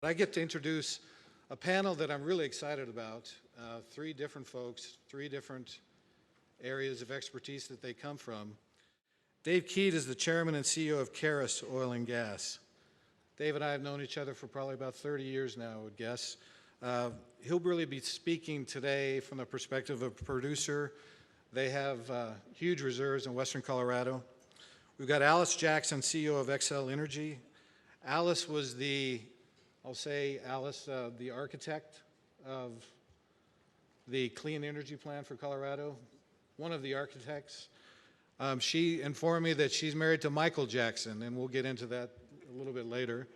I get to introduce a panel that I'm really excited about. Three different folks, three different areas of expertise that they come from. Dave Keat is the chairman and CEO of Caris Oil and Gas. Dave and I have known each other for probably about 30 years now, I would guess. He'll really be speaking today from the perspective of a producer. They have huge reserves in western Colorado. We've got Alice Jackson, CEO of Xcel Energy. Alice was the, I'll say, Alice, the architect of the Clean Energy Plan for Colorado, one of the architects. She informed me that she's married to Michael Jackson, and we'll get into that a little bit later.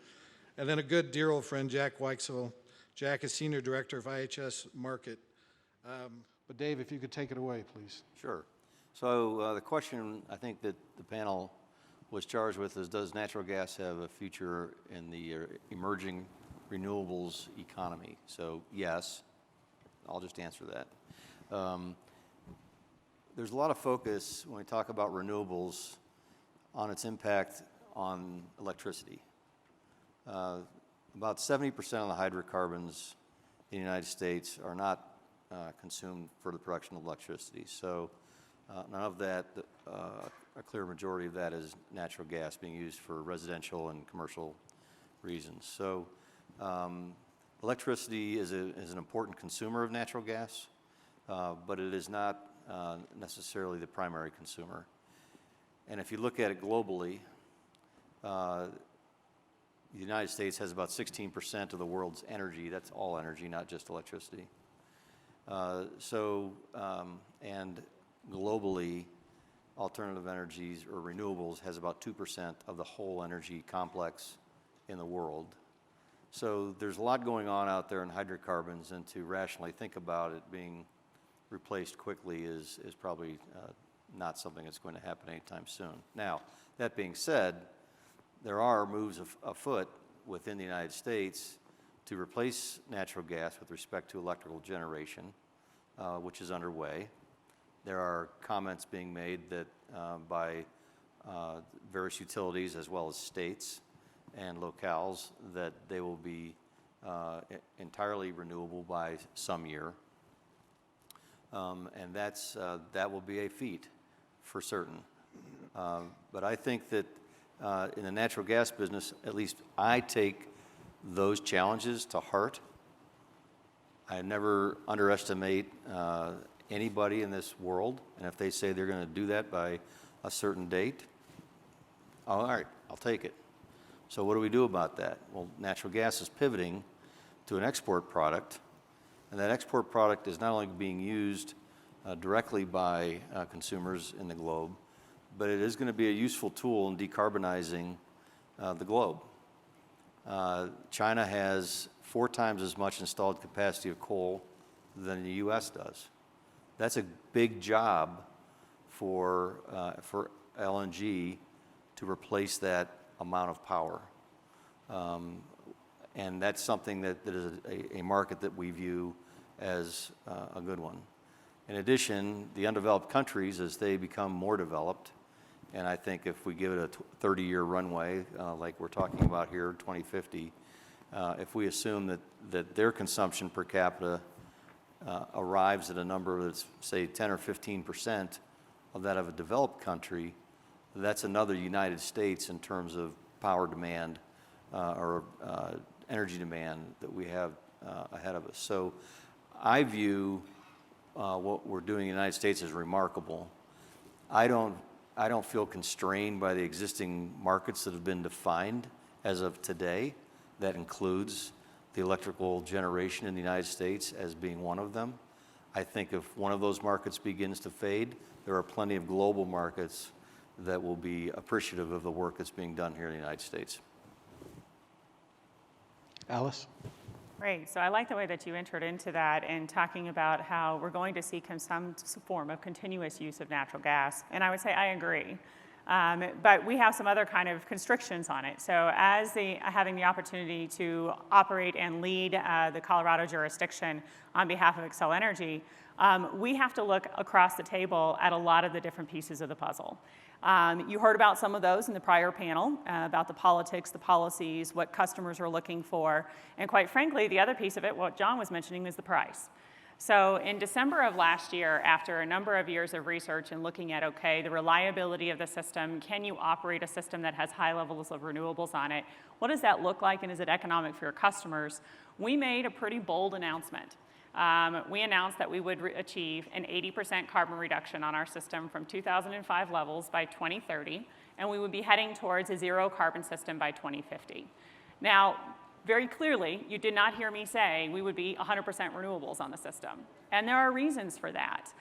And then a good, dear old friend, Jack Weichsel. Jack is Senior Director of IHS Market. But Dave, if you could take it away, please. Sure. So the question I think that the panel was charged with is, does natural gas have a future in the emerging renewables economy? So yes, I'll just answer that. There's a lot of focus when we talk about renewables on its impact on electricity. About 70% of the hydrocarbons in the United States are not consumed for the production of electricity. So none of that, a clear majority of that is natural gas being used for residential and commercial reasons. So electricity is an important consumer of natural gas, but it is not necessarily the primary consumer. And if you look at it globally, the United States has about 16% of the world's energy. That's all energy, not just electricity. And globally, alternative energies or renewables has about 2% of the whole energy complex in the world. So there's a lot going on out there in hydrocarbons, and to rationally think about it being replaced quickly is probably not something that's going to happen anytime soon. Now, that being said, there are moves afoot within the United States to replace natural gas with respect to electrical generation, which is underway. There are comments being made that by various utilities as well as states and locales that they will be entirely renewable by some year. And that will be a feat for certain. But I think that in the natural gas business, at least I take those challenges to heart. I never underestimate anybody in this world, and if they say they're going to do that by a certain date, all right, I'll take it. So what do we do about that? Well, natural gas is pivoting to an export product, and that export product is not only being used directly by consumers in the globe, but it is going to be a useful tool in decarbonizing the globe. China has 4 times as much installed capacity of coal than the U.S. does. That's a big job for LNG to replace that amount of power. And that's something that is a market that we view as a good one. In addition, the undeveloped countries, as they become more developed, and I think if we give it a 30-year runway, like we're talking about here, 2050, if we assume that their consumption per capita arrives at a number that's, say, 10 or 15% of that of a developed country, that's another United States in terms of power demand or energy demand that we have ahead of us. So I view what we're doing in the United States as remarkable. I don't feel constrained by the existing markets that have been defined as of today. That includes the electrical generation in the United States as being one of them. I think if one of those markets begins to fade, there are plenty of global markets that will be appreciative of the work that's being done here in the United States. Alice? Great. So I like the way that you entered into that and talking about how we're going to see some form of continuous use of natural gas. And I would say I agree. But we have some other kind of constrictions on it. So as having the opportunity to operate and lead the Colorado jurisdiction on behalf of Xcel Energy, we have to look across the table at a lot of the different pieces of the puzzle. You heard about some of those in the prior panel, about the politics, the policies, what customers are looking for. And quite frankly, the other piece of it, what John was mentioning, is the price. So in December of last year, after a number of years of research and looking at, okay, the reliability of the system, can you operate a system that has high levels of renewables on it? What does that look like, and is it economic for your customers? We made a pretty bold announcement. We announced that we would achieve an 80% carbon reduction on our system from 2005 levels by 2030, and we would be heading towards a zero carbon system by 2050. Now, very clearly, you did not hear me say we would be 100% renewables on the system. And there are reasons for that.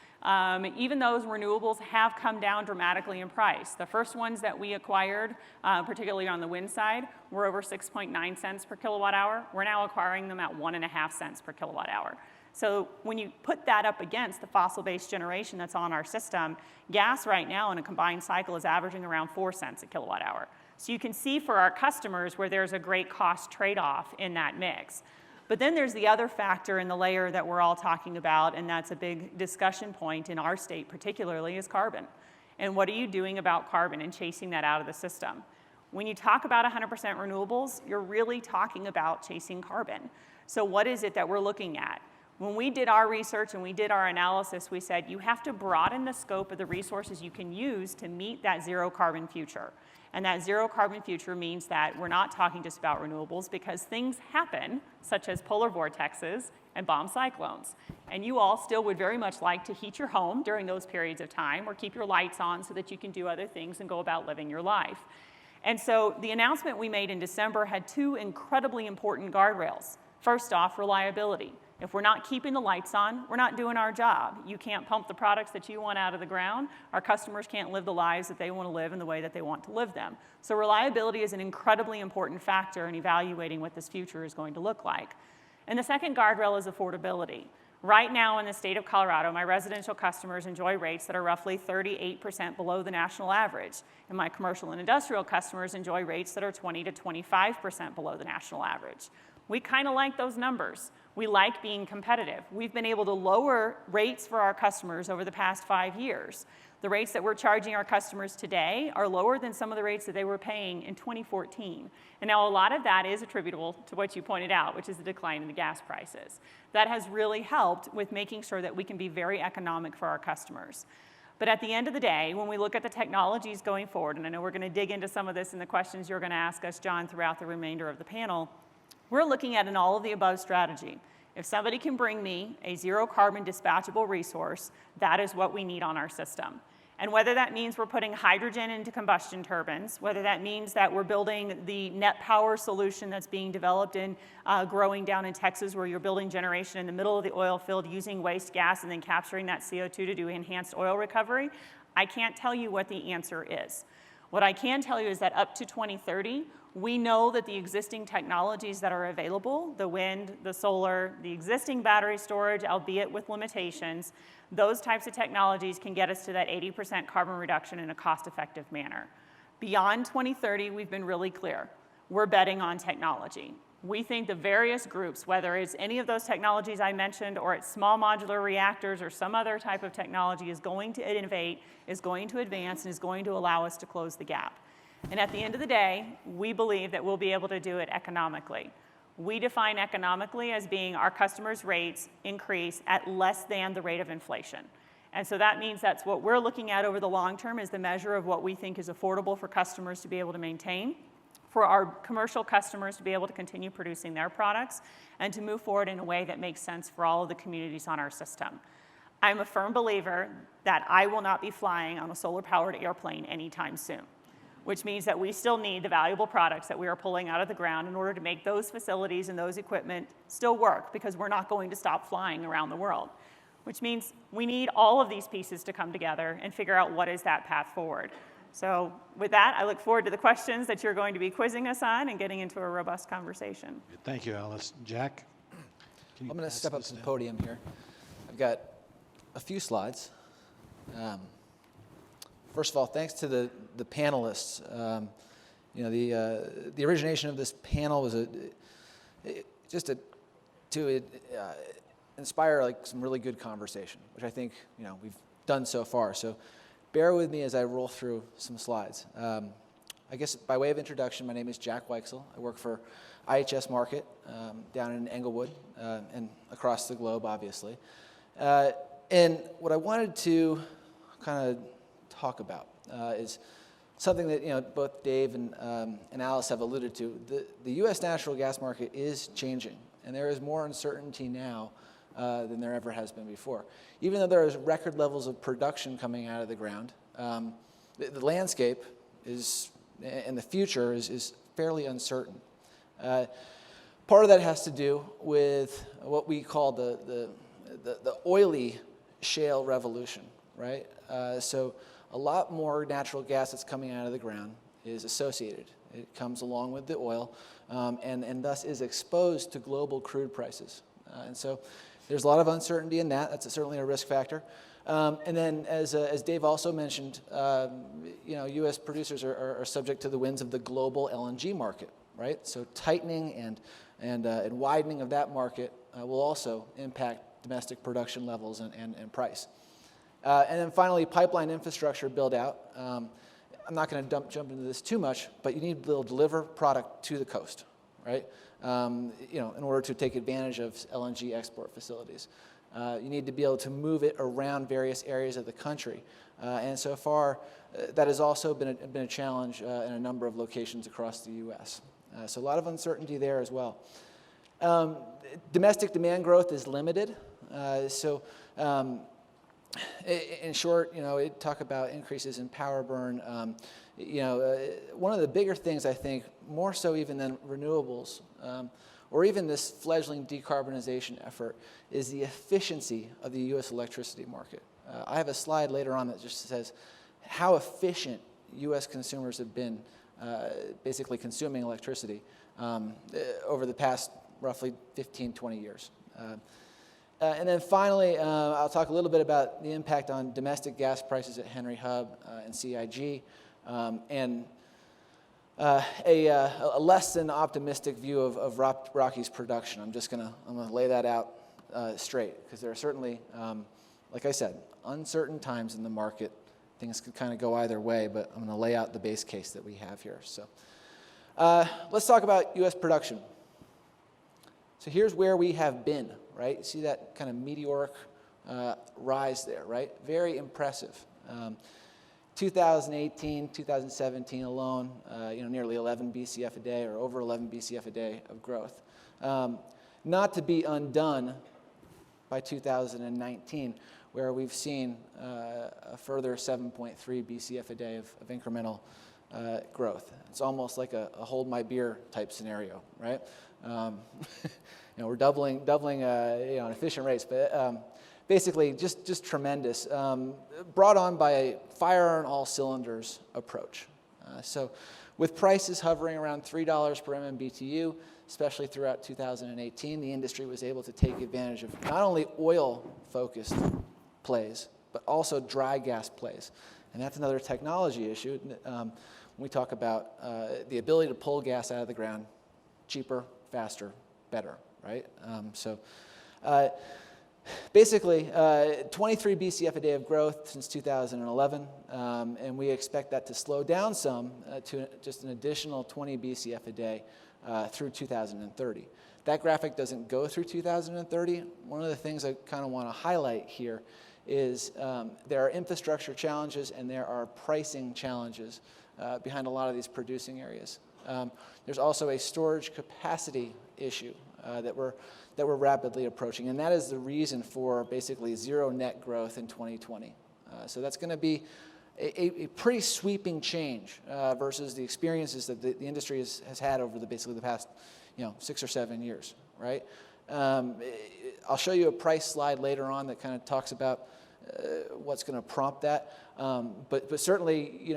Even those renewables have come down dramatically in price. The first ones that we acquired, particularly on the wind side, were over 6.9 cents per kilowatt hour. We're now acquiring them at 1.5 cents per kilowatt hour. So when you put that up against the fossil-based generation that's on our system, gas right now in a combined cycle is averaging around 4 cents a kilowatt hour. So you can see for our customers where there's a great cost trade-off in that mix. But then there's the other factor in the layer that we're all talking about, and that's a big discussion point in our state particularly, is carbon. And what are you doing about carbon and chasing that out of the system? When you talk about 100% renewables, you're really talking about chasing carbon. So what is it that we're looking at? When we did our research and we did our analysis, we said you have to broaden the scope of the resources you can use to meet that zero carbon future. And that zero carbon future means that we're not talking just about renewables, because things happen, such as polar vortexes and bomb cyclones. And you all still would very much like to heat your home during those periods of time, or keep your lights on so that you can do other things and go about living your life. And so the announcement we made in December had two incredibly important guardrails. First off, reliability. If we're not keeping the lights on, we're not doing our job. You can't pump the products that you want out of the ground. Our customers can't live the lives that they want to live in the way that they want to live them. So reliability is an incredibly important factor in evaluating what this future is going to look like. And the second guardrail is affordability. Right now in the state of Colorado, my residential customers enjoy rates that are roughly 38% below the national average. And my commercial and industrial customers enjoy rates that are 20 to 25% below the national average. We kind of like those numbers. We like being competitive. We've been able to lower rates for our customers over the past 5 years. The rates that we're charging our customers today are lower than some of the rates that they were paying in 2014. And now a lot of that is attributable to what you pointed out, which is the decline in the gas prices. That has really helped with making sure that we can be very economic for our customers. But at the end of the day, when we look at the technologies going forward, and I know we're going to dig into some of this in the questions you're going to ask us, John, throughout the remainder of the panel, we're looking at an all-of-the-above strategy. If somebody can bring me a zero-carbon dispatchable resource, that is what we need on our system. And whether that means we're putting hydrogen into combustion turbines, whether that means that we're building the net power solution that's being developed and growing down in Texas, where you're building generation in the middle of the oil field using waste gas and then capturing that CO2 to do enhanced oil recovery, I can't tell you what the answer is. What I can tell you is that up to 2030, we know that the existing technologies that are available, the wind, the solar, the existing battery storage, albeit with limitations, those types of technologies can get us to that 80% carbon reduction in a cost-effective manner. Beyond 2030, we've been really clear. We're betting on technology. We think the various groups, whether it's any of those technologies I mentioned or it's small modular reactors or some other type of technology, is going to innovate, is going to advance, and is going to allow us to close the gap. And at the end of the day, we believe that we'll be able to do it economically. We define economically as being our customers' rates increase at less than the rate of inflation. And so that means that's what we're looking at over the long term, is the measure of what we think is affordable for customers to be able to maintain, for our commercial customers to be able to continue producing their products, and to move forward in a way that makes sense for all of the communities on our system. I'm a firm believer that I will not be flying on a solar-powered airplane anytime soon, which means that we still need the valuable products that we are pulling out of the ground in order to make those facilities and those equipment still work, because we're not going to stop flying around the world, which means we need all of these pieces to come together and figure out what is that path forward. So with that, I look forward to the questions that you're going to be quizzing us on and getting into a robust conversation. Thank you, Alice. Jack? I'm going to step up to the podium here. I've got a few slides. First of all, thanks to the panelists. The origination of this panel was to inspire like some really good conversation, which I think we've done so far. So bear with me as I roll through some slides. I guess by way of introduction, my name is Jack Weichsel. I work for IHS Markit down in Englewood and across the globe, obviously. And what I wanted to kind of talk about is something that both Dave and Alice have alluded to. The U.S. natural gas market is changing, and there is more uncertainty now than there ever has been before. Even though there is record levels of production coming out of the ground, the landscape is, and the future is fairly uncertain. Part of that has to do with what we call the oily shale revolution, right? So a lot more natural gas that's coming out of the ground is associated. It comes along with the oil and thus is exposed to global crude prices. And so there's a lot of uncertainty in that. That's certainly a risk factor. And then as Dave also mentioned, U.S. producers are subject to the winds of the global LNG market, right? So tightening and widening of that market will also impact domestic production levels and price. And then finally, pipeline infrastructure build out. I'm not going to jump into this too much, but you need to be able to deliver product to the coast, right? In order to take advantage of LNG export facilities. You need to be able to move it around various areas of the country. And so far, that has also been a challenge in a number of locations across the U.S. So a lot of uncertainty there as well. Domestic demand growth is limited. In short, it talk about increases in power burn. One of the bigger things, I think, more so even than renewables, or even this fledgling decarbonization effort, is the efficiency of the U.S. electricity market. I have a slide later on that just says how efficient U.S. consumers have been basically consuming electricity over the past roughly 15, 20 years. And then finally, I'll talk a little bit about the impact on domestic gas prices at Henry Hub and CIG, and a less than optimistic view of Rockies production. I'm gonna lay that out straight, because there are certainly, like I said, uncertain times in the market. Things could kind of go either way, but I'm gonna lay out the base case that we have here. So let's talk about U.S. production. So here's where we have been, right? You see that kind of meteoric rise there, right? Very impressive. 2018, 2017 alone, nearly 11 BCF a day, or over 11 BCF a day of growth. Not to be undone by 2019, where we've seen a further 7.3 BCF a day of incremental growth. It's almost like a hold my beer type scenario, right? We're doubling on efficient rates, but basically just tremendous. Brought on by a fire on all cylinders approach. So with prices hovering around $3 per MMBTU, especially throughout 2018, the industry was able to take advantage of not only oil-focused plays, but also dry gas plays. And that's another technology issue. When we talk about the ability to pull gas out of the ground cheaper, faster, better, right? Basically, 23 BCF a day of growth since 2011, and we expect that to slow down some to just an additional 20 BCF a day through 2030. That graphic doesn't go through 2030. One of the things I kind of want to highlight here is there are infrastructure challenges and there are pricing challenges behind a lot of these producing areas. There's also a storage capacity issue that we're rapidly approaching, and that is the reason for basically zero net growth in 2020. So that's going to be a pretty sweeping change versus the experiences that the industry has had over basically the past 6 or 7 years, right? I'll show you a price slide later on that kind of talks about what's going to prompt that, but certainly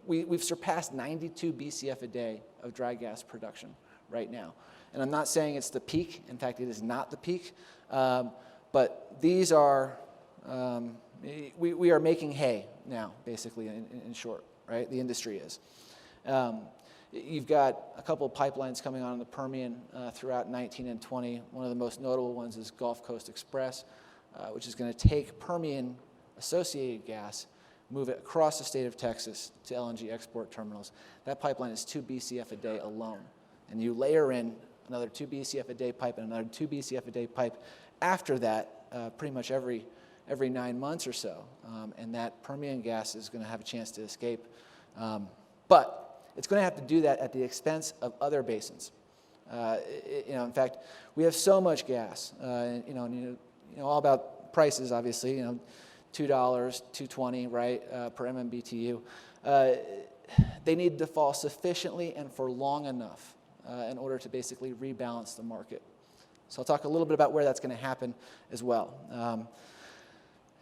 we've surpassed 92 BCF a day of dry gas production right now. And I'm not saying it's the peak. In fact, it is not the peak. But these are we are making hay now, basically, in short, right? The industry is. You've got a couple of pipelines coming on in the Permian throughout 19 and 20. One of the most notable ones is Gulf Coast Express, which is going to take Permian associated gas, move it across the state of Texas to LNG export terminals. That pipeline is 2 BCF a day alone. And you layer in another 2 BCF a day pipe and another 2 BCF a day pipe after that, pretty much every 9 months or so. And that Permian gas is going to have a chance to escape. But it's going to have to do that at the expense of other basins. In fact, we have so much gas, all about prices, obviously, $2, $2.20, right, per MMBTU. They need to fall sufficiently and for long enough in order to basically rebalance the market. So I'll talk a little bit about where that's going to happen as well.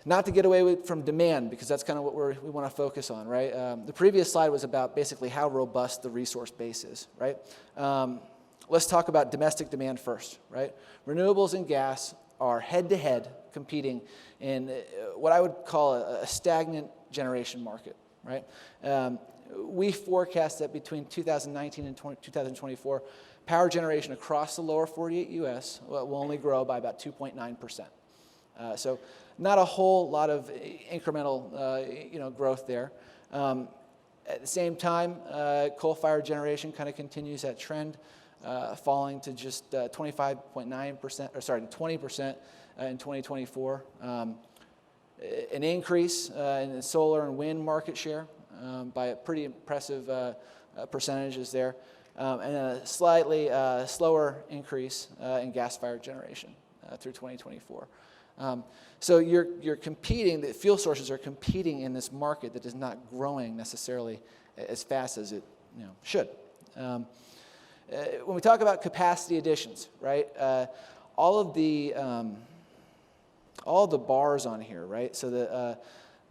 Not to get away from demand, because that's kind of what we want to focus on, right? The previous slide was about basically how robust the resource base is, right? Let's talk about domestic demand first, right? Renewables and gas are head-to-head competing in what I would call a stagnant generation market, right? We forecast that between 2019 and 2024, power generation across the lower 48 U.S. will only grow by about 2.9%. So not a whole lot of incremental growth there. At the same time, coal-fired generation kind of continues that trend, falling to just 25.9%, or sorry, 20% in 2024. An increase in solar and wind market share by a pretty impressive percentages there, and a slightly slower increase in gas-fired generation through 2024. So you're competing, the fuel sources are competing in this market that is not growing necessarily as fast as it should. When we talk about capacity additions, right, all of the bars on here, right, so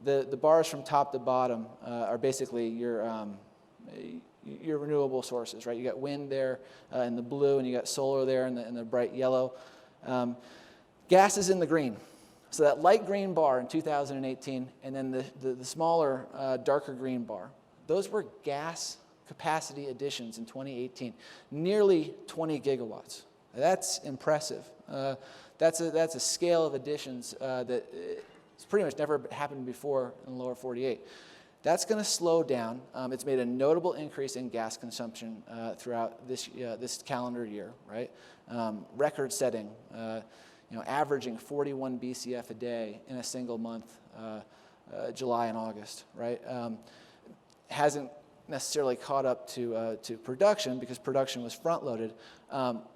the bars from top to bottom are basically your renewable sources, right? You got wind there in the blue, and you got solar there in the bright yellow. Gas is in the green. So that light green bar in 2018, and then the smaller darker green bar, those were gas capacity additions in 2018, nearly 20 gigawatts. That's impressive. That's a scale of additions that it's pretty much never happened before in the lower 48. That's going to slow down. It's made a notable increase in gas consumption throughout this calendar year, right? Record-setting, averaging 41 BCF a day in a single month, July and August, right? Hasn't necessarily caught up to production because production was front-loaded,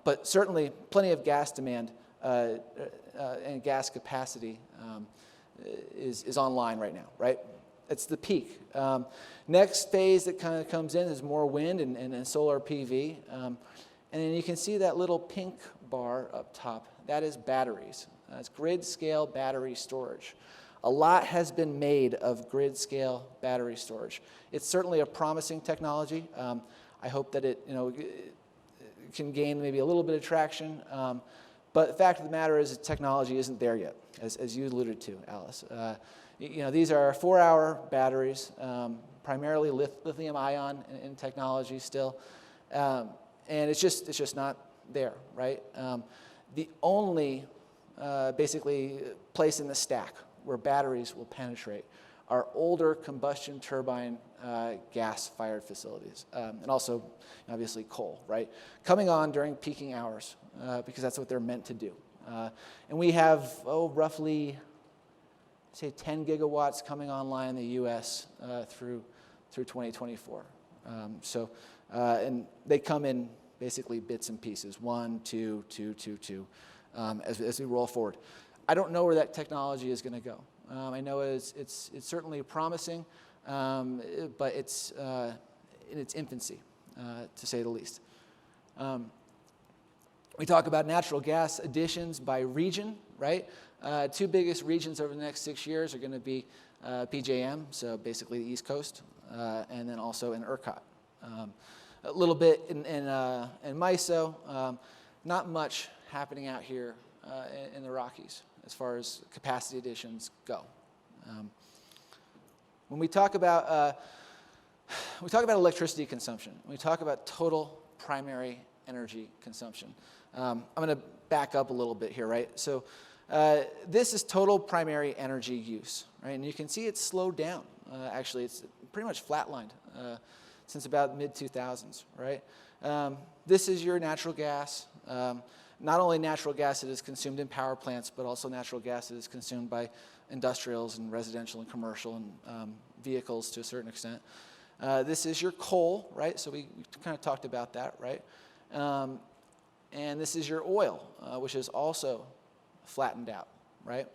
but certainly plenty of gas demand and gas capacity is online right now, right? It's the peak. Next phase that kind of comes in is more wind and solar PV. And then you can see that little pink bar up top. That is batteries. It's grid-scale battery storage. A lot has been made of grid-scale battery storage. It's certainly a promising technology. I hope that it can gain maybe a little bit of traction. But the fact of the matter is the technology isn't there yet, as you alluded to, Alice. These are 4-hour batteries, primarily lithium-ion in technology still, and it's just not there, right? The only basically place in the stack where batteries will penetrate are older combustion turbine gas-fired facilities, and also obviously coal, right? Coming on during peaking hours because that's what they're meant to do. And we have roughly, say, 10 gigawatts coming online in the U.S. through 2024. And they come in basically bits and pieces, 1, 2, 2, 2, 2, as we roll forward. I don't know where that technology is going to go. I know it's certainly promising, but it's in its infancy, to say the least. We talk about natural gas additions by region, right? Two biggest regions over the next 6 years are going to be PJM, so basically the East Coast, and then also in ERCOT. A little bit in MISO, not much happening out here in the Rockies as far as capacity additions go. When we talk about electricity consumption, we talk about total primary energy consumption. I'm going to back up a little bit here, right? So this is total primary energy use, right? And you can see it's slowed down. Actually, it's pretty much flatlined since about mid-2000s, right? This is your natural gas. Not only natural gas that is consumed in power plants, but also natural gas that is consumed by industrials and residential and commercial and vehicles to a certain extent. This is your coal, right? So we kind of talked about that, right? And this is your oil, which is also flattened out, right?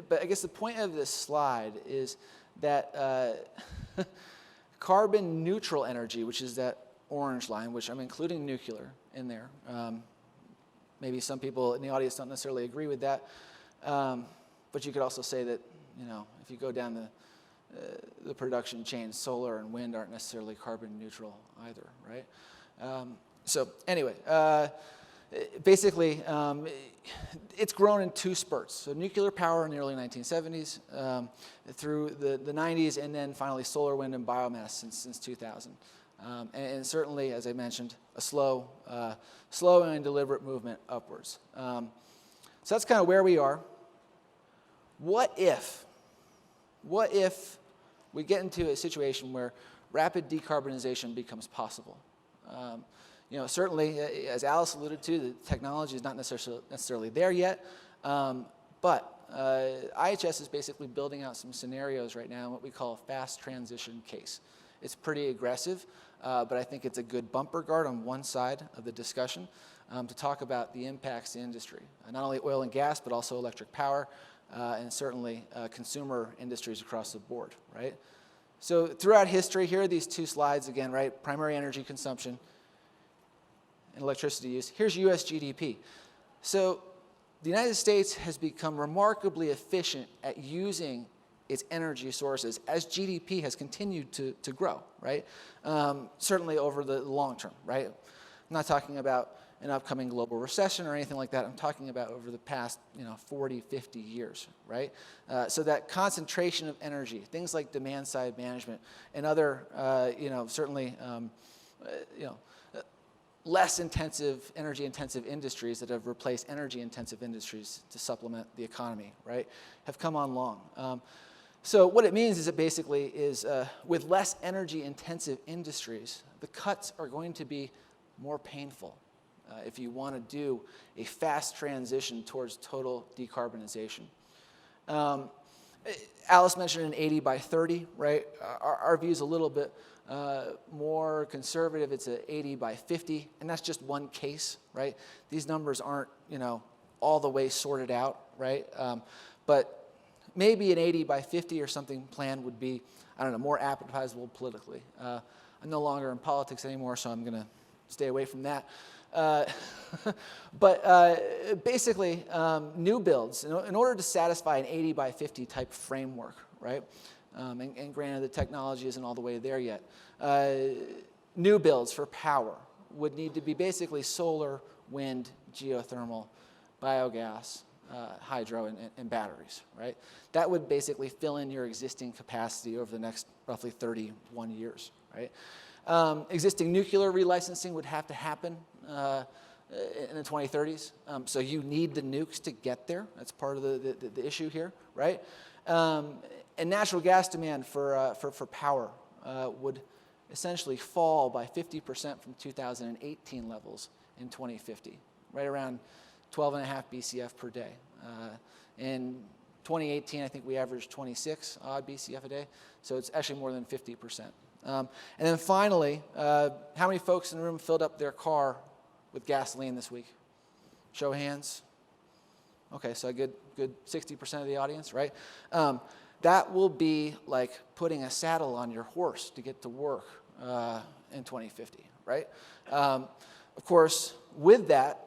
But I guess the point of this slide is that carbon neutral energy, which is that orange line, which I'm including nuclear in there. Maybe some people in the audience don't necessarily agree with that, but you could also say that, you know, if you go down the production chain, solar and wind aren't necessarily carbon neutral either, right? So anyway, basically, it's grown in two spurts. So nuclear power in the early 1970s, through the 90s, and then finally solar, wind, and biomass since 2000. And certainly, as I mentioned, a slow and deliberate movement upwards. So that's kind of where we are. What if we get into a situation where rapid decarbonization becomes possible? You know, certainly, as Alice alluded to, the technology is not necessarily there yet, but IHS is basically building out some scenarios right now in what we call a fast transition case. It's pretty aggressive, but I think it's a good bumper guard on one side of the discussion to talk about the impacts to industry, not only oil and gas, but also electric power, and certainly consumer industries across the board, right? So throughout history, here are these two slides again, right? Primary energy consumption and electricity use. Here's US GDP. So the United States has become remarkably efficient at using its energy sources as GDP has continued to grow, right? Certainly over the long term, right? I'm not talking about an upcoming global recession or anything like that. I'm talking about over the past, 40, 50 years, right? So that concentration of energy, things like demand side management and other, certainly, less intensive, energy-intensive industries that have replaced energy-intensive industries to supplement the economy, right, have come on long. So what it means is it basically is with less energy-intensive industries, the cuts are going to be more painful if you want to do a fast transition towards total decarbonization. Alice mentioned an 80 by 30, right? Our view is a little bit more conservative. It's an 80 by 50, and that's just one case, right? These numbers aren't, all the way sorted out, right? But maybe an 80 by 50 or something plan would be, more appetizable politically. I'm no longer in politics anymore, so I'm going to stay away from that. But basically, new builds, in order to satisfy an 80 by 50 type framework, right? And granted, the technology isn't all the way there yet. New builds for power would need to be basically solar, wind, geothermal, biogas, hydro, and batteries, right? That would basically fill in your existing capacity over the next roughly 31 years, right? Existing nuclear relicensing would have to happen in the 2030s. So you need the nukes to get there. That's part of the issue here, right? And natural gas demand for power would essentially fall by 50% from 2018 levels in 2050, right around 12.5 BCF per day. In 2018, I think we averaged 26 odd BCF a day, so it's actually more than 50%. And then finally, how many folks in the room filled up their car with gasoline this week? Show of hands. Okay, so a good 60% of the audience, right? That will be like putting a saddle on your horse to get to work in 2050, right? Of course, with that,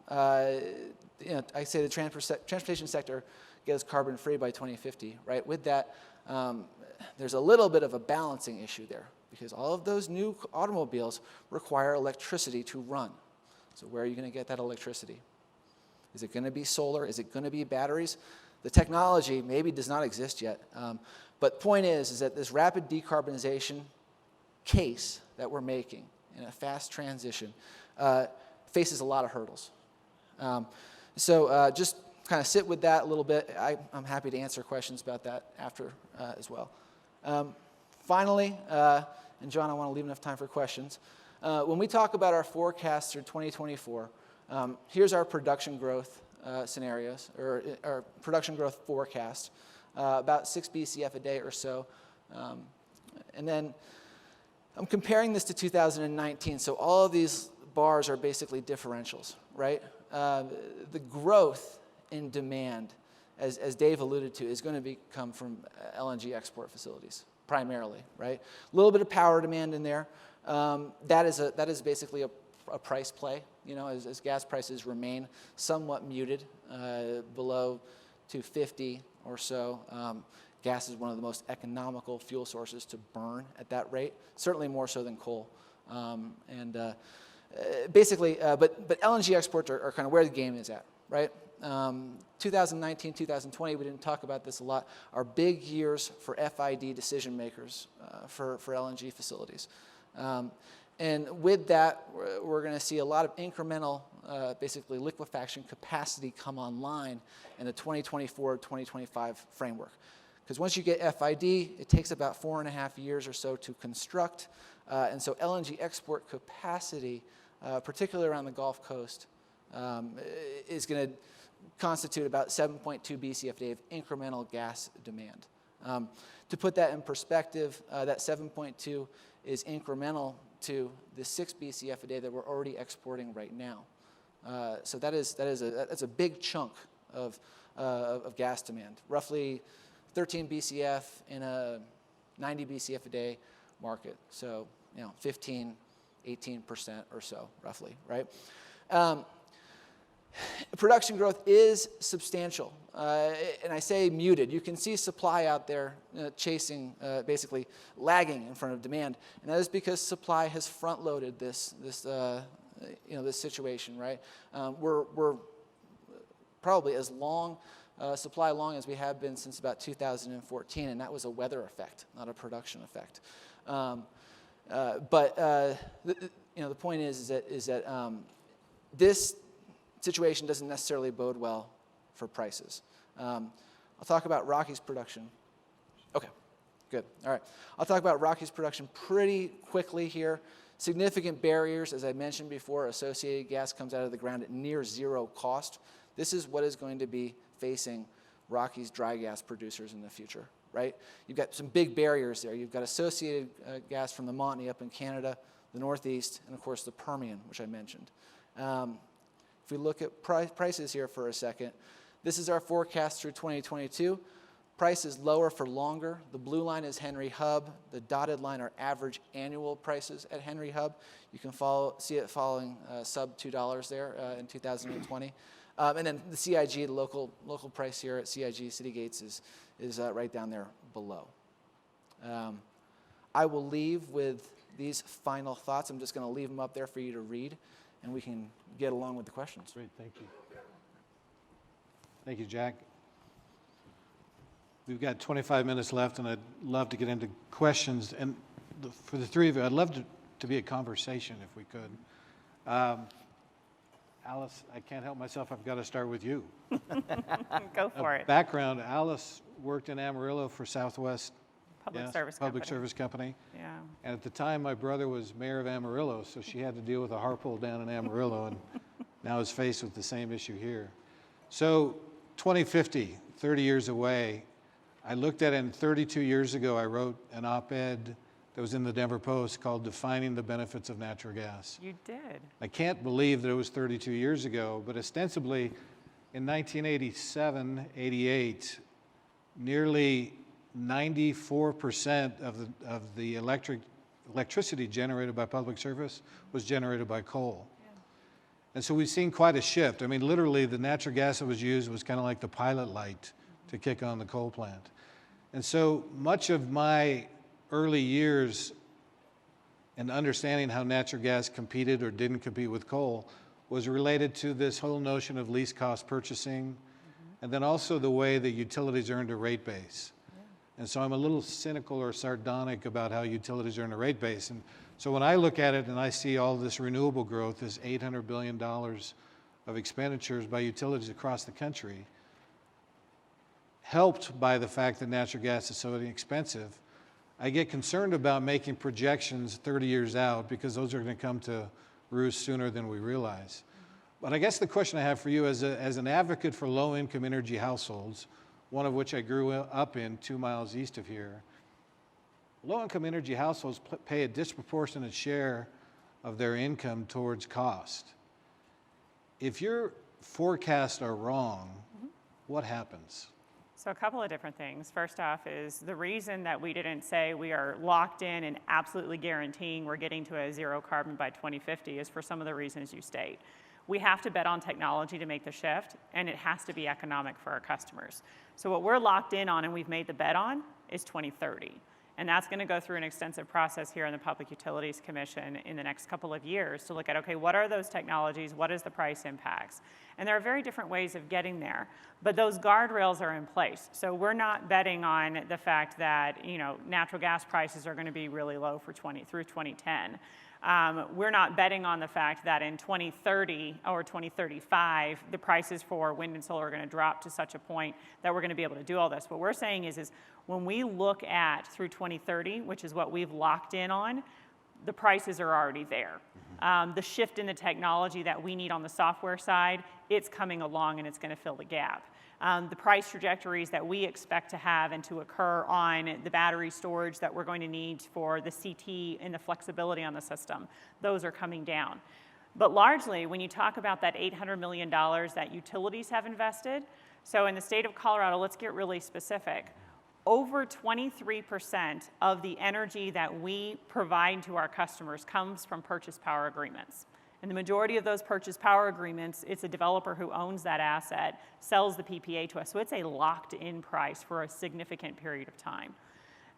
I say the transportation sector gets carbon free by 2050, right? With that, there's a little bit of a balancing issue there because all of those new automobiles require electricity to run. So where are you going to get that electricity? Is it going to be solar? Is it going to be batteries? The technology maybe does not exist yet. But point is that this rapid decarbonization case that we're making in a fast transition faces a lot of hurdles. So just kind of sit with that a little bit. I'm happy to answer questions about that after as well. Finally, and John, I want to leave enough time for questions. When we talk about our forecast through 2024, here's our production growth scenarios, or our production growth forecast, about 6 BCF a day or so. And then I'm comparing this to 2019, so all of these bars are basically differentials, right? The growth in demand, as Dave alluded to, is going to come from LNG export facilities, primarily, right? A little bit of power demand in there. That is basically a price play, you know, as gas prices remain somewhat muted below 250 or so. Gas is one of the most economical fuel sources to burn at that rate, certainly more so than coal. Basically, but LNG exports are kind of where the game is at, right? 2019, 2020, we didn't talk about this a lot, are big years for FID decision makers for LNG facilities. And with that, we're going to see a lot of incremental, basically liquefaction capacity come online in the 2024-2025 framework. Because once you get FID, it takes about 4.5 years or so to construct. And so LNG export capacity, particularly around the Gulf Coast, is going to constitute about 7.2 BCF a day of incremental gas demand. To put that in perspective, that 7.2 is incremental to the 6 BCF a day that we're already exporting right now. So that's a big chunk of gas demand, roughly 13 BCF in a 90 BCF a day market. So, you know, 15, 18% or so, roughly, right? Production growth is substantial, and I say muted. You can see supply out there chasing, basically lagging in front of demand, and that is because supply has front-loaded this situation, right? We're probably as long supply long as we have been since about 2014, and that was a weather effect, not a production effect. The point is that this situation doesn't necessarily bode well for prices. I'll talk about Rockies production. Okay, good. All right. I'll talk about Rockies production pretty quickly here. Significant barriers, as I mentioned before, associated gas comes out of the ground at near zero cost. This is what is going to be facing Rockies dry gas producers in the future, right? You've got some big barriers there. You've got associated gas from the Montney up in Canada, the Northeast, and of course the Permian, which I mentioned. If we look at prices here for a second, this is our forecast through 2022. Price is lower for longer. The blue line is Henry Hub. The dotted line are average annual prices at Henry Hub. You can see it falling sub $2 there in 2020. And then the CIG, the local price here at CIG City Gates is right down there below. I will leave with these final thoughts. I'm just going to leave them up there for you to read, and we can get along with the questions. Great, thank you. Thank you, Jack. We've got 25 minutes left, and I'd love to get into questions. And for the three of you, I'd love to be a conversation if we could. Alice, I can't help myself. I've got to start with you. Go for it. Background, Alice worked in Amarillo for Southwest Public Service Company. Yeah. And at the time, my brother was mayor of Amarillo, so she had to deal with a harpoon down in Amarillo, and now is faced with the same issue here. So 2050, 30 years away, I looked at it, and 32 years ago, I wrote an op-ed that was in the Denver Post called Defining the Benefits of Natural Gas. You did. I can't believe that it was 32 years ago, but ostensibly in 1987, 88, nearly 94% of the electricity generated by public service was generated by coal. Yeah. And so we've seen quite a shift. I mean, literally the natural gas that was used was kind of like the pilot light to kick on the coal plant. And so much of my early years in understanding how natural gas competed or didn't compete with coal was related to this whole notion of least cost purchasing and then also the way that utilities earned a rate base. And so I'm a little cynical or sardonic about how utilities earn a rate base. And so when I look at it and I see all this renewable growth, this $800 billion of expenditures by utilities across the country, helped by the fact that natural gas is so inexpensive, I get concerned about making projections 30 years out because those are going to come to roost sooner than we realize. But I guess the question I have for you as an advocate for low-income energy households, one of which I grew up in 2 miles east of here, low-income energy households pay a disproportionate share of their income towards cost. If your forecasts are wrong, what happens? So a couple of different things. First off is the reason that we didn't say we are locked in and absolutely guaranteeing we're getting to a zero carbon by 2050 is for some of the reasons you state. We have to bet on technology to make the shift, and it has to be economic for our customers. So what we're locked in on and we've made the bet on is 2030. And that's going to go through an extensive process here in the Public Utilities Commission in the next couple of years to look at, okay, what are those technologies? What is the price impacts? And there are very different ways of getting there, but those guardrails are in place. So we're not betting on the fact that, you know, natural gas prices are going to be really low for through 2010. We're not betting on the fact that in 2030 or 2035, the prices for wind and solar are going to drop to such a point that we're going to be able to do all this. What we're saying is when we look at through 2030, which is what we've locked in on, the prices are already there. The shift in the technology that we need on the software side, it's coming along and it's going to fill the gap. The price trajectories that we expect to have and to occur on the battery storage that we're going to need for the CT and the flexibility on the system, those are coming down. But largely, when you talk about that $800 million that utilities have invested, so in the state of Colorado, let's get really specific. Over 23% of the energy that we provide to our customers comes from purchase power agreements. And the majority of those purchase power agreements, it's a developer who owns that asset, sells the PPA to us. So it's a locked-in price for a significant period of time.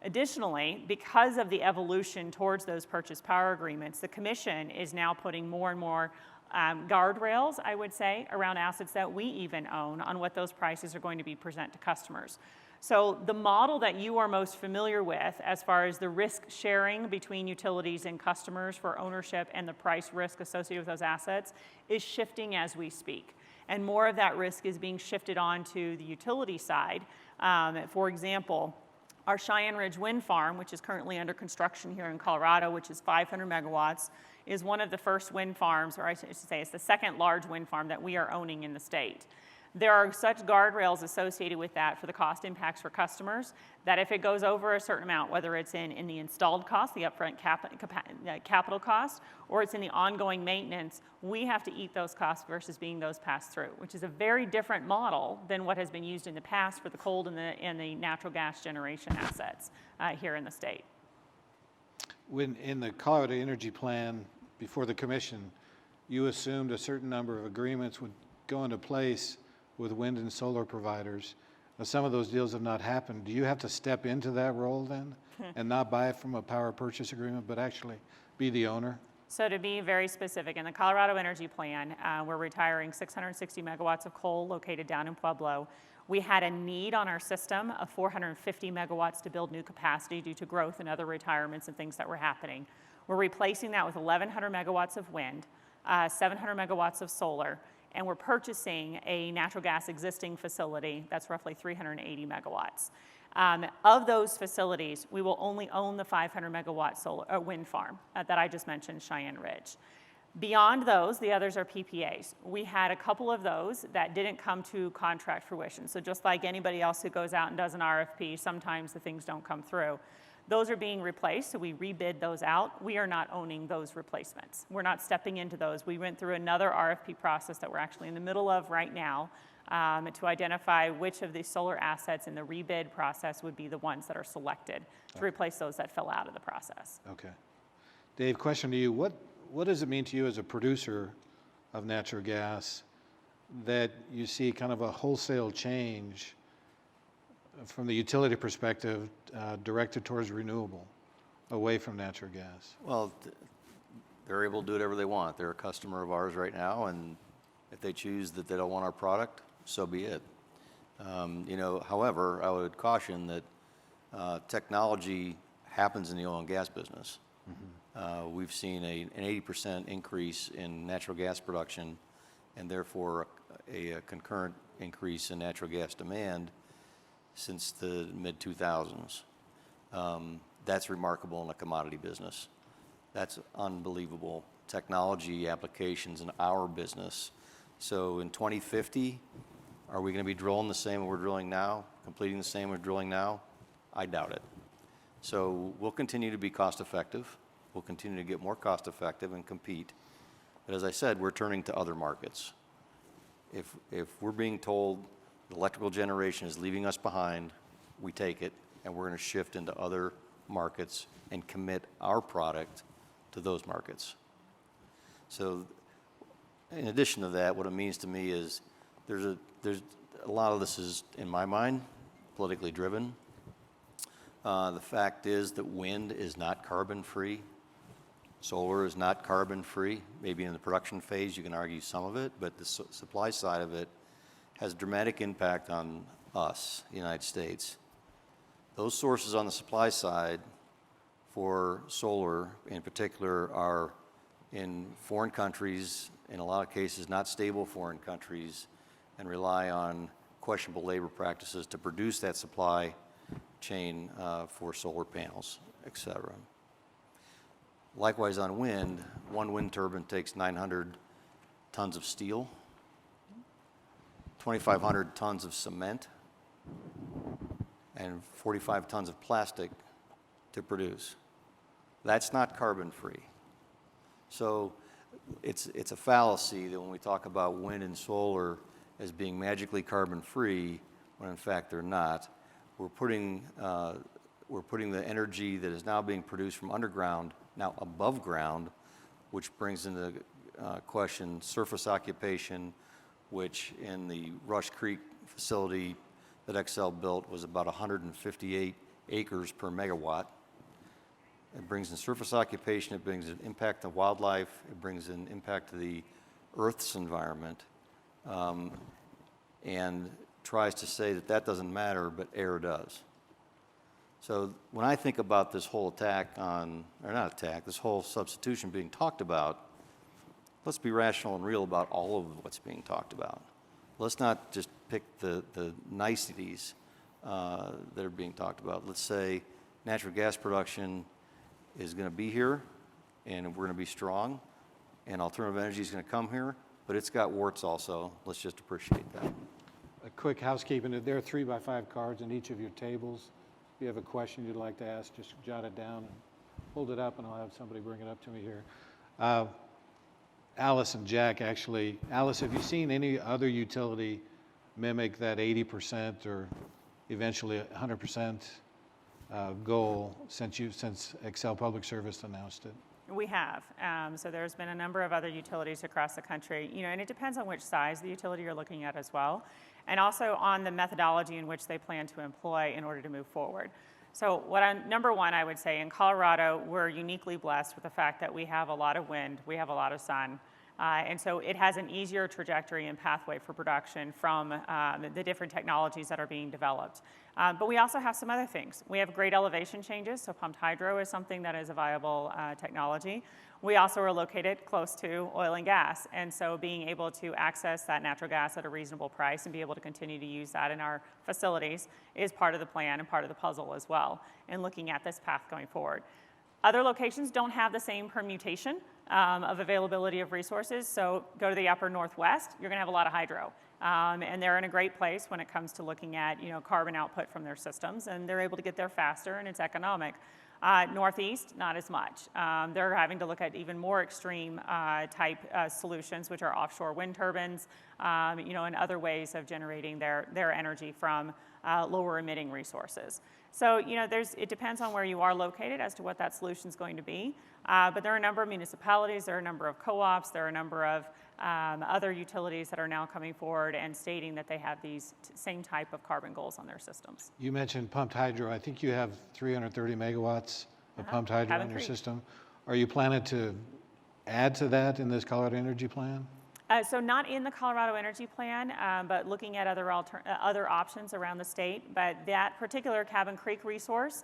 Additionally, because of the evolution towards those purchase power agreements, the Commission is now putting more and more guardrails, I would say, around assets that we even own on what those prices are going to be present to customers. So the model that you are most familiar with as far as the risk sharing between utilities and customers for ownership and the price risk associated with those assets is shifting as we speak. And more of that risk is being shifted onto the utility side. For example, our Cheyenne Ridge Wind Farm, which is currently under construction here in Colorado, which is 500 megawatts, is one of the first wind farms, or I should say it's the second large wind farm that we are owning in the state. There are such guardrails associated with that for the cost impacts for customers that if it goes over a certain amount, whether it's in the installed cost, the upfront capital cost, or it's in the ongoing maintenance, we have to eat those costs versus being those passed through, which is a very different model than what has been used in the past for the cold and the natural gas generation assets here in the state. When in the Colorado Energy Plan before the Commission, you assumed a certain number of agreements would go into place with wind and solar providers. Now, some of those deals have not happened. Do you have to step into that role then and not buy it from a power purchase agreement, but actually be the owner? So to be very specific, in the Colorado Energy Plan, we're retiring 660 megawatts of coal located down in Pueblo. We had a need on our system of 450 megawatts to build new capacity due to growth and other retirements and things that were happening. We're replacing that with 1,100 megawatts of wind, 700 megawatts of solar, and we're purchasing a natural gas existing facility that's roughly 380 megawatts. Of those facilities, we will only own the 500 megawatt wind farm that I just mentioned, Cheyenne Ridge. Beyond those, the others are PPAs. We had a couple of those that didn't come to contract fruition. So just like anybody else who goes out and does an RFP, sometimes the things don't come through. Those are being replaced, so we rebid those out. We are not owning those replacements. We're not stepping into those. We went through another RFP process that we're actually in the middle of right now to identify which of the solar assets in the rebid process would be the ones that are selected to replace those that fell out of the process. Okay. Dave, question to you. What does it mean to you as a producer of natural gas that you see kind of a wholesale change from the utility perspective directed towards renewable, away from natural gas? Well, they're able to do whatever they want. They're a customer of ours right now, and if they choose that they don't want our product, so be it. However, I would caution that technology happens in the oil and gas business. We've seen an 80% increase in natural gas production and therefore a concurrent increase in natural gas demand since the mid-2000s. That's remarkable in a commodity business. That's unbelievable technology applications in our business. So in 2050, are we going to be drilling the same we're drilling now, completing the same we're drilling now? I doubt it. So we'll continue to be cost effective. We'll continue to get more cost effective and compete. But as I said, we're turning to other markets. If we're being told electrical generation is leaving us behind, we take it, and we're going to shift into other markets and commit our product to those markets. So in addition to that, what it means to me is there's a lot of this is, in my mind, politically driven. The fact is that wind is not carbon-free. Solar is not carbon-free. Maybe in the production phase you can argue some of it, but the supply side of it has dramatic impact on us, the United States. Those sources on the supply side for solar in particular are in foreign countries, in a lot of cases not stable foreign countries, and rely on questionable labor practices to produce that supply chain for solar panels, et cetera. Likewise on wind, one wind turbine takes 900 tons of steel, 2,500 tons of cement, and 45 tons of plastic to produce. That's not carbon-free. So it's a fallacy that when we talk about wind and solar as being magically carbon-free, when in fact they're not. We're putting the energy that is now being produced from underground now above ground, which brings into question surface occupation, which in the Rush Creek facility that Xcel built was about 158 acres per megawatt. It brings in surface occupation, it brings an impact to wildlife, it brings an impact to the Earth's environment, and tries to say that that doesn't matter, but air does. So when I think about this whole this whole substitution being talked about, let's be rational and real about all of what's being talked about. Let's not just pick the niceties that are being talked about. Let's say natural gas production is going to be here, and we're going to be strong, and alternative energy is going to come here, but it's got warts also. Let's just appreciate that. A quick housekeeping, there are 3x5 cards in each of your tables. If you have a question you'd like to ask, just jot it down and hold it up, and I'll have somebody bring it up to me here. Alice and Jack, actually. Alice, have you seen any other utility mimic that 80% or eventually 100% goal since Xcel Public Service announced it? We have. So there's been a number of other utilities across the country, and it depends on which size the utility you're looking at as well, and also on the methodology in which they plan to employ in order to move forward. So number one, I would say in Colorado, we're uniquely blessed with the fact that we have a lot of wind, we have a lot of sun, and so it has an easier trajectory and pathway for production from the different technologies that are being developed. But we also have some other things. We have great elevation changes, so pumped hydro is something that is a viable technology. We also are located close to oil and gas, and so being able to access that natural gas at a reasonable price and be able to continue to use that in our facilities is part of the plan and part of the puzzle as well in looking at this path going forward. Other locations don't have the same permutation of availability of resources, so go to the upper Northwest, you're going to have a lot of hydro. And they're in a great place when it comes to looking at carbon output from their systems, and they're able to get there faster and it's economic. Northeast, not as much. They're having to look at even more extreme type solutions, which are offshore wind turbines, and other ways of generating their energy from lower emitting resources. So, it depends on where you are located as to what that solution is going to be. But there are a number of municipalities, there are a number of co-ops, there are a number of other utilities that are now coming forward and stating that they have these same type of carbon goals on their systems. You mentioned pumped hydro. I think you have 330 megawatts of pumped hydro in your system. Are you planning to add to that in this Colorado Energy Plan? So not in the Colorado Energy Plan, but looking at other options around the state. But that particular Cabin Creek resource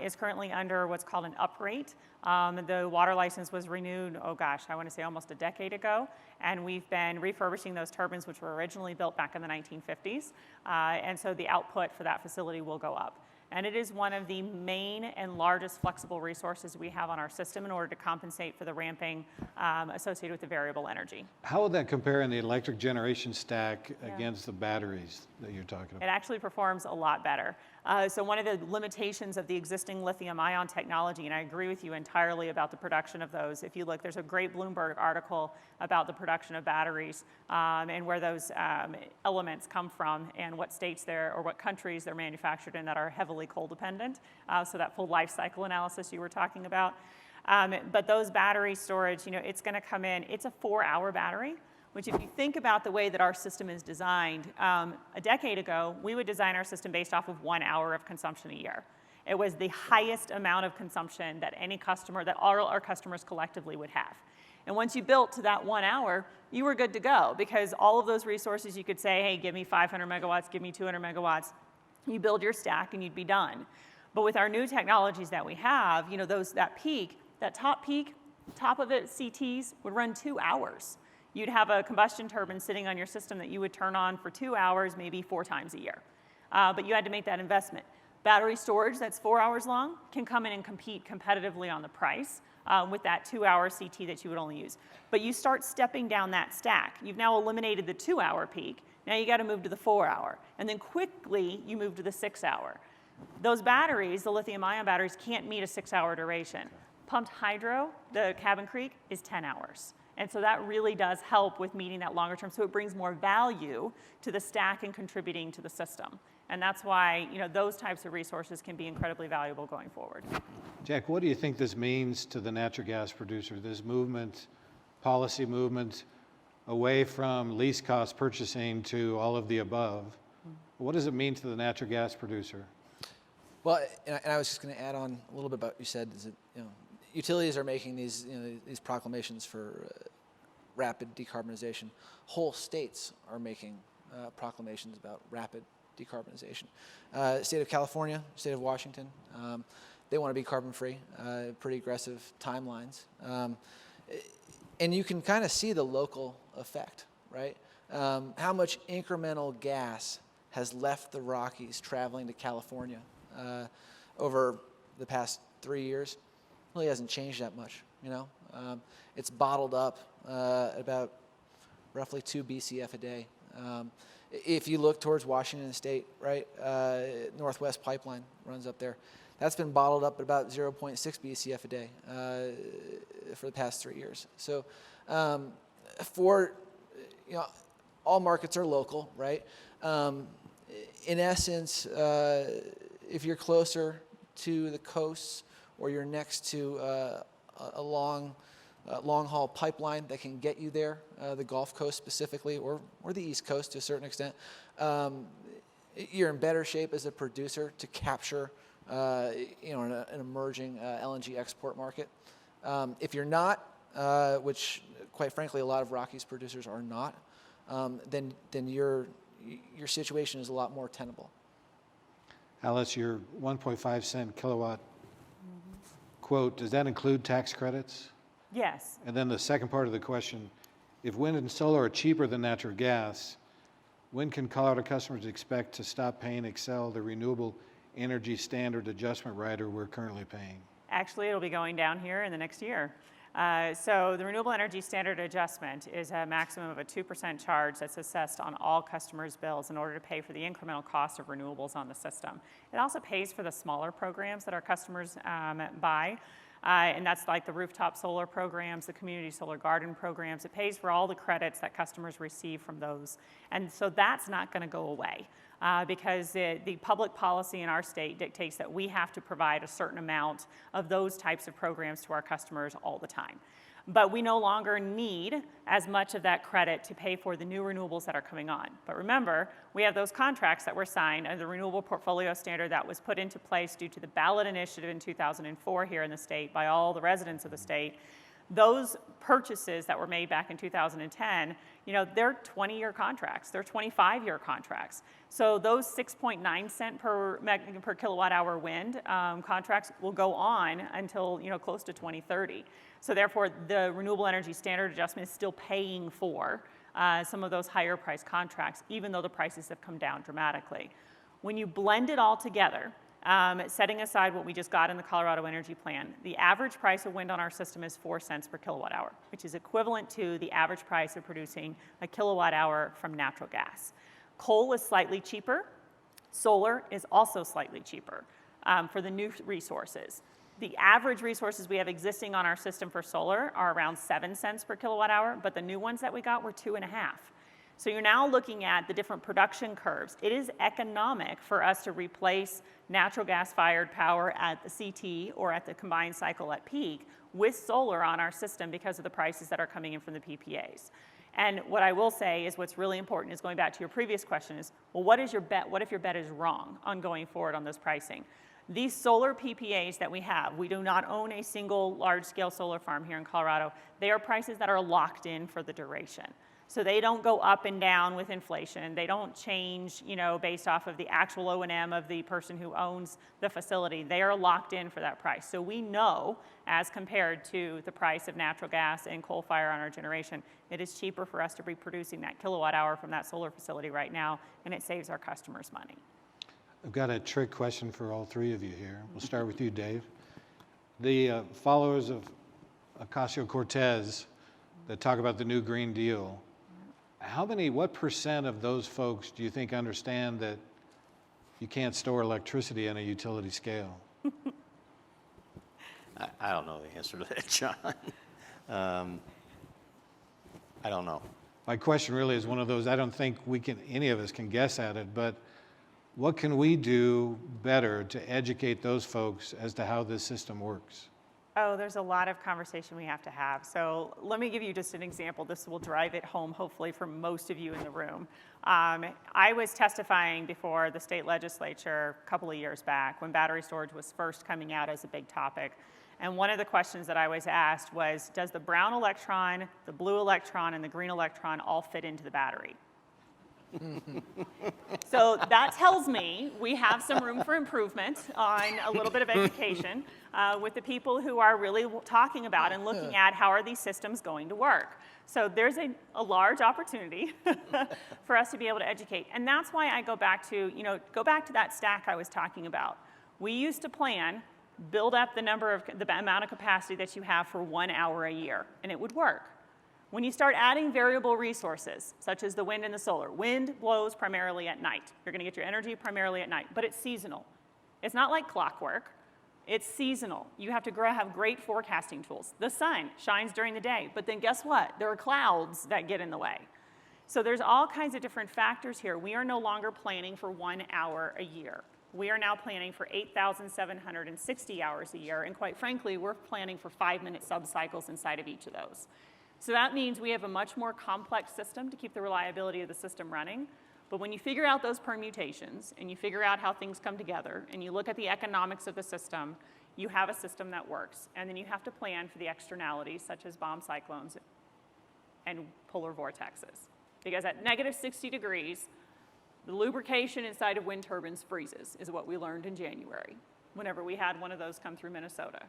is currently under what's called an uprate. The water license was renewed, oh gosh, I want to say almost a decade ago. And we've been refurbishing those turbines, which were originally built back in the 1950s. And so the output for that facility will go up. And it is one of the main and largest flexible resources we have on our system in order to compensate for the ramping associated with the variable energy. How would that compare in the electric generation stack against the batteries that you're talking It about? actually performs a lot better. So one of the limitations of the existing lithium-ion technology, and I agree with you entirely about the production of those. If you look, there's a great Bloomberg article about the production of batteries and where those elements come from and what states or what countries they're manufactured in that are heavily coal dependent. So that full life cycle analysis you were talking about. But those battery storage, it's going to come in. It's a 4-hour battery, which if you think about the way that our system is designed, a decade ago, we would design our system based off of 1 hour of consumption a year. It was the highest amount of consumption that that all our customers collectively would have. And once you built to that 1 hour, you were good to go because all of those resources you could say, hey, give me 500 megawatts, give me 200 megawatts. You build your stack and you'd be done. But with our new technologies that we have, that top peak, top of it, CTs, would run 2 hours. You'd have a combustion turbine sitting on your system that you would turn on for 2 hours, maybe 4 times a year. But you had to make that investment. Battery storage that's 4 hours long can come in and compete competitively on the price with that 2-hour CT that you would only use. But you start stepping down that stack. You've now eliminated the 2-hour peak. Now you got to move to the 4-hour. And then quickly you move to the 6-hour. Those batteries, the lithium-ion batteries, can't meet a 6-hour duration. Pumped hydro, the Cabin Creek, is 10 hours. And so that really does help with meeting that longer term. So it brings more value to the stack and contributing to the system. And that's why those types of resources can be incredibly valuable going forward. Jack, what do you think this means to the natural gas producer, this movement, policy movement away from least cost purchasing to all of the above? What does it mean to the natural gas producer? Well, and I was just going to add on a little bit about what you said, is that utilities are making these proclamations for rapid decarbonization. Whole states are making proclamations about rapid decarbonization. State of California, state of Washington, they want to be carbon free, pretty aggressive timelines. And you can kind of see the local effect, right? How much incremental gas has left the Rockies traveling to California over the past 3 years? Really hasn't changed that much, It's bottled up about roughly 2 BCF a day. If you look towards Washington State, right, Northwest Pipeline runs up there. That's been bottled up at about 0.6 BCF a day for the past 3 years. So all markets are local, right? In essence, if you're closer to the coasts or you're next to a long-haul pipeline that can get you there, the Gulf Coast specifically, or the East Coast to a certain extent, you're in better shape as a producer to capture an emerging LNG export market. If you're not, which quite frankly a lot of Rockies producers are not, then your situation is a lot more tenable. Alice, your 1.5 cent kilowatt quote, does that include tax credits? Yes. And then the second part of the question, if wind and solar are cheaper than natural gas, when can Colorado customers expect to stop paying Xcel the renewable energy standard adjustment rider we're currently paying? Actually, it'll be going down here in the next year. So the Renewable Energy Standard Adjustment is a maximum of a 2% charge that's assessed on all customers' bills in order to pay for the incremental cost of renewables on the system. It also pays for the smaller programs that our customers buy, and that's like the rooftop solar programs, the community solar garden programs. It pays for all the credits that customers receive from those. And so that's not going to go away. Because the public policy in our state dictates that we have to provide a certain amount of those types of programs to our customers all the time. But we no longer need as much of that credit to pay for the new renewables that are coming on. But remember, we have those contracts that were signed under the Renewable Portfolio Standard that was put into place due to the ballot initiative in 2004 here in the state by all the residents of the state. those purchases that were made back in 2010, they're 20-year contracts, they're 25-year contracts. So those 6.9 cent per kilowatt hour wind contracts will go on until close to 2030. So therefore, the Renewable Energy Standard Adjustment is still paying for some of those higher price contracts, even though the prices have come down dramatically. When you blend it all together, setting aside what we just got in the Colorado Energy Plan, the average price of wind on our system is 4 cents per kilowatt hour, which is equivalent to the average price of producing a kilowatt hour from natural gas. Coal is slightly cheaper. Solar is also slightly cheaper for the new resources. The average resources we have existing on our system for solar are around 7 cents per kilowatt hour, but the new ones that we got were 2.5. So you're now looking at the different production curves. It is economic for us to replace natural gas-fired power at the CT or at the combined cycle at peak with solar on our system because of the prices that are coming in from the PPAs. And what I will say is what's really important is going back to your previous question is, well, what is your bet? What if your bet is wrong on going forward on this pricing? These solar PPAs that we have, we do not own a single large-scale solar farm here in Colorado. They are prices that are locked in for the duration. So they don't go up and down with inflation. They don't change, based off of the actual O&M of the person who owns the facility. They are locked in for that price. So we know, as compared to the price of natural gas and coal fire on our generation, it is cheaper for us to be producing that kilowatt hour from that solar facility right now, and it saves our customers money. I've got a trick question for all three of you here. We'll start with you, Dave. The followers of Ocasio-Cortez that talk about the new Green Deal, what percent of those folks do you think understand that you can't store electricity on a utility scale? I don't know the answer to that, John. I don't know. My question really is one of those, I don't think any of us can guess at it, but what can we do better to educate those folks as to how this system works? Oh, there's a lot of conversation we have to have. So let me give you just an example. This will drive it home, hopefully, for most of you in the room. I was testifying before the state legislature a couple of years back when battery storage was first coming out as a big topic. And one of the questions that I was asked was, does the brown electron, the blue electron, and the green electron all fit into the battery? So that tells me we have some room for improvement on a little bit of education with the people who are really talking about and looking at how are these systems going to work. So there's a large opportunity for us to be able to educate. And that's why I go back to that stack I was talking about. We used to plan, build up the amount of capacity that you have for 1 hour a year, and it would work. When you start adding variable resources, such as the wind and the solar, wind blows primarily at night. You're going to get your energy primarily at night, but it's seasonal. It's not like clockwork. It's seasonal. You have to have great forecasting tools. The sun shines during the day, but then guess what? There are clouds that get in the way. So there's all kinds of different factors here. We are no longer planning for 1 hour a year. We are now planning for 8,760 hours a year, and quite frankly, we're planning for 5-minute subcycles inside of each of those. So that means we have a much more complex system to keep the reliability of the system running. But when you figure out those permutations and you figure out how things come together and you look at the economics of the system, you have a system that works. And then you have to plan for the externalities such as bomb cyclones and polar vortexes. Because at negative 60 degrees, the lubrication inside of wind turbines freezes, is what we learned in January, whenever we had one of those come through Minnesota.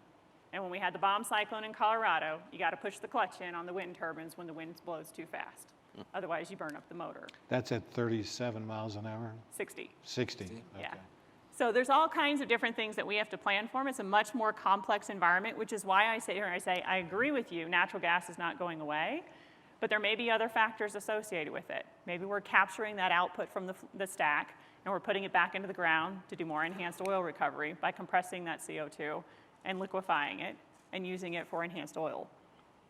And when we had the bomb cyclone in Colorado, you got to push the clutch in on the wind turbines when the wind blows too fast. Otherwise, you burn up the motor. That's at 37 miles an hour? 60. 60, okay. Yeah. So there's all kinds of different things that we have to plan for. It's a much more complex environment, which is why I say, I agree with you, natural gas is not going away, but there may be other factors associated with it. Maybe we're capturing that output from the stack, and we're putting it back into the ground to do more enhanced oil recovery by compressing that CO2 and liquefying it and using it for enhanced oil.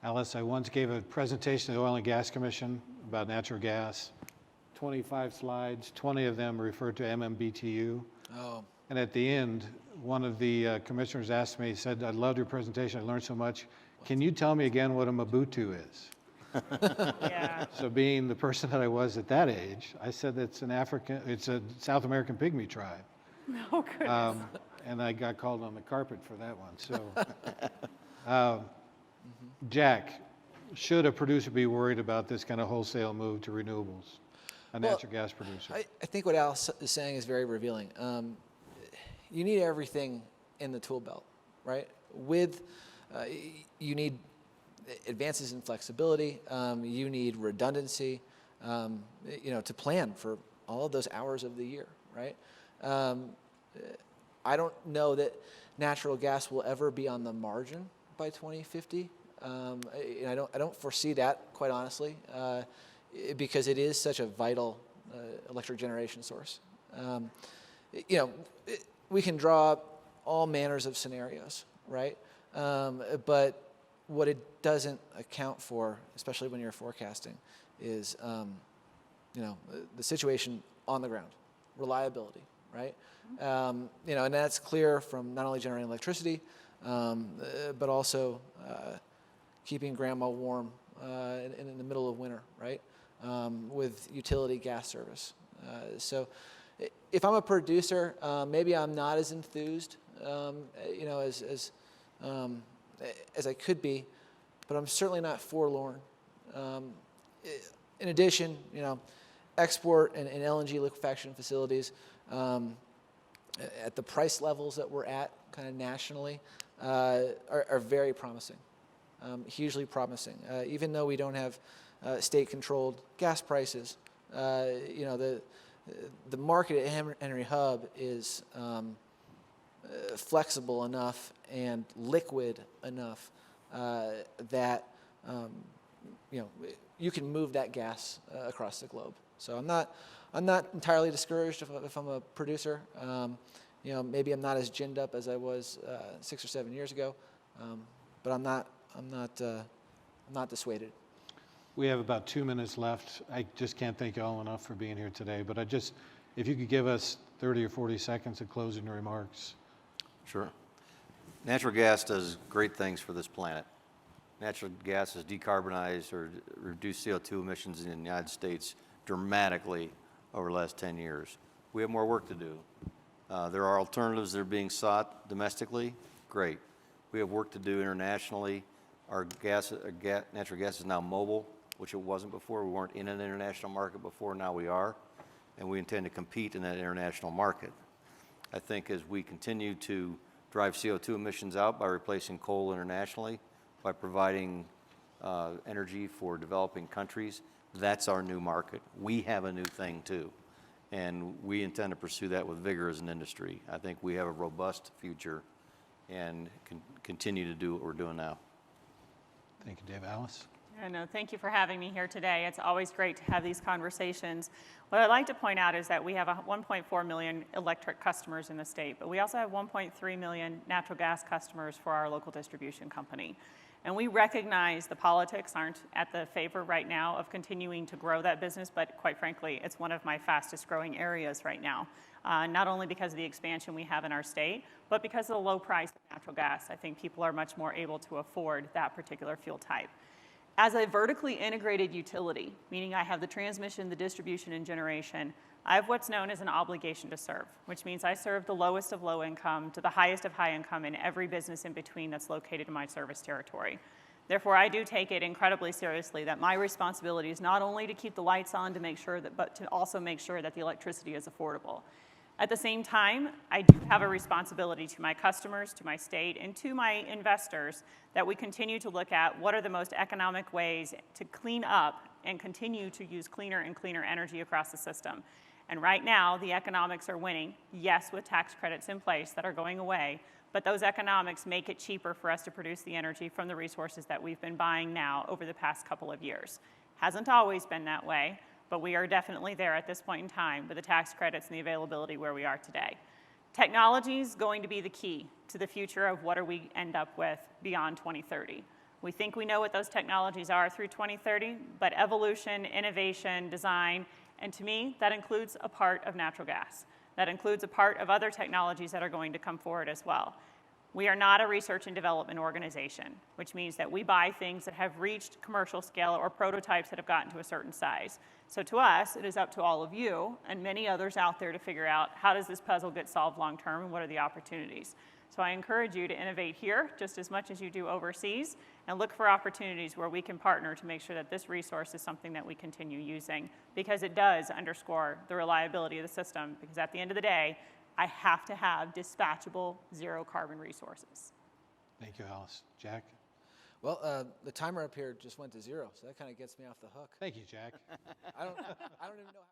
Alice, I once gave a presentation to the Oil and Gas Commission about natural gas. 25 slides, 20 of them referred to MMBTU. Oh. And at the end, one of the commissioners asked me, he said, I loved your presentation, I learned so much. Can you tell me again what a Mabutu is? Yeah. So being the person that I was at that age, I said it's a South American pygmy tribe. Oh, goodness. And I got called on the carpet for that one. So Jack, should a producer be worried about this kind of wholesale move to renewables, a natural gas producer? I think what Al is saying is very revealing. You need everything in the tool belt, right? You need advances in flexibility. You need redundancy, to plan for all of those hours of the year, right? I don't know that natural gas will ever be on the margin by 2050. And I don't foresee that, quite honestly, because it is such a vital electric generation source. We can draw up all manners of scenarios, right? But what it doesn't account for, especially when you're forecasting, is the situation on the ground, reliability, right? And that's clear from not only generating electricity, but also keeping grandma warm in the middle of winter, right? With utility gas service. So if I'm a producer, maybe I'm not as enthused, as I could be, but I'm certainly not forlorn. In addition, export and LNG liquefaction facilities at the price levels that we're at kind of nationally are very promising, hugely promising. Even though we don't have state-controlled gas prices, the market at Henry Hub is flexible enough and liquid enough that you can move that gas across the globe. So I'm not entirely discouraged if I'm a producer. Maybe I'm not as ginned up as I was 6 or 7 years ago, but I'm not dissuaded. We have about 2 minutes left. I just can't thank you all enough for being here today, but if you could give us 30 or 40 seconds of closing remarks. Sure. Natural gas does great things for this planet. Natural gas has decarbonized or reduced CO2 emissions in the United States dramatically over the last 10 years. We have more work to do. There are alternatives that are being sought domestically. Great. We have work to do internationally. Our natural gas is now mobile, which it wasn't before. We weren't in an international market before. Now we are, and we intend to compete in that international market. I think as we continue to drive CO2 emissions out by replacing coal internationally, by providing energy for developing countries, that's our new market. We have a new thing too, and we intend to pursue that with vigor as an industry. I think we have a robust future and can continue to do what we're doing now. Thank you, Dave. Alice? Yeah, no, thank you for having me here today. It's always great to have these conversations. What I'd like to point out is that we have 1.4 million electric customers in the state, but we also have 1.3 million natural gas customers for our local distribution company. And we recognize the politics aren't at the favor right now of continuing to grow that business, but quite frankly, it's one of my fastest growing areas right now. Not only because of the expansion we have in our state, but because of the low price of natural gas. I think people are much more able to afford that particular fuel type. As a vertically integrated utility, meaning I have the transmission, the distribution, and generation, I have what's known as an obligation to serve, which means I serve the lowest of low income to the highest of high income in every business in between that's located in my service territory. Therefore, I do take it incredibly seriously that my responsibility is not only to keep the lights on to make sure that, but to also make sure that the electricity is affordable. At the same time, I do have a responsibility to my customers, to my state, and to my investors that we continue to look at what are the most economic ways to clean up and continue to use cleaner and cleaner energy across the system. And right now, the economics are winning, yes, with tax credits in place that are going away, but those economics make it cheaper for us to produce the energy from the resources that we've been buying now over the past couple of years. Hasn't always been that way, but we are definitely there at this point in time with the tax credits and the availability where we are today. Technology is going to be the key to the future of what we end up with beyond 2030. We think we know what those technologies are through 2030, but evolution, innovation, design, and to me, that includes a part of natural gas. That includes a part of other technologies that are going to come forward as well. We are not a research and development organization, which means that we buy things that have reached commercial scale or prototypes that have gotten to a certain size. So to us, it is up to all of you and many others out there to figure out how does this puzzle get solved long term and what are the opportunities. So I encourage you to innovate here just as much as you do overseas, and look for opportunities where we can partner to make sure that this resource is something that we continue using, because it does underscore the reliability of the system, because at the end of the day, I have to have dispatchable zero carbon resources. Thank you, Alice. Jack? Well, the timer up here just went to 0, so that kind of gets me off the hook. Thank you, Jack. I don't even know how